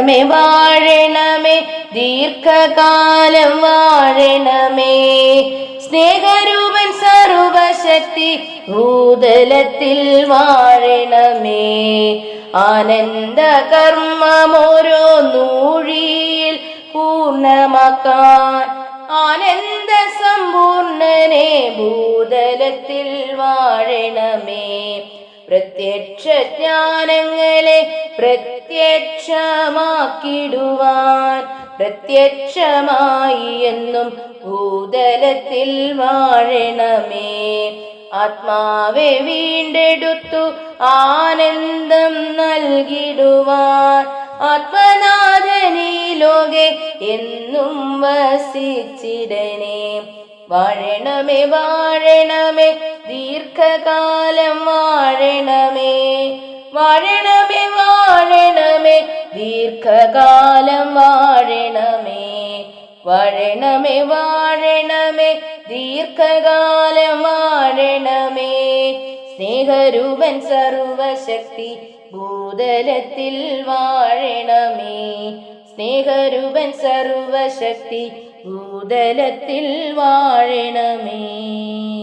വാഴണമേ വാഴണമേ ദീർഘകാലം വാഴണമേ. സ്നേഹരൂപൻ സർവശക്തി ഭൂതലത്തിൽ വാഴണമേ. ആനന്ദ കർമ്മമോരോ നൂഴിയിൽ പൂർണ്ണമാക്കാൻ ആനന്ദ സമ്പൂർണനെ ഭൂതലത്തിൽ വാഴണമേ. പ്രത്യക്ഷ ജ്ഞാനങ്ങളെ പ്രത്യക്ഷമാക്കിടുവാൻ പ്രത്യക്ഷമായി എന്നും ഭൂതലത്തിൽ വാഴണമേ. ആത്മാവെ വീണ്ടെടുത്തു ആനന്ദം നൽകിടുവാൻ ആത്മനാഥനീ ലോകെ എന്നും വസിച്ചിടനേ. വാഴണമേ വാഴണമേ ദീർഘകാലം വാഴണമേ. വാഴണമേ വാഴണമേ ദീർഘകാലം വാഴണമേ. വാഴണമേ വാഴണമേ ദീർഘകാലം വാഴണമേ. സ്നേഹരൂപൻ സർവശക്തി ഭൂതലത്തിൽ വാഴണമേ. സ്നേഹരൂപൻ സർവശക്തി ഭൂതലത്തിൽ വാഴണമേ.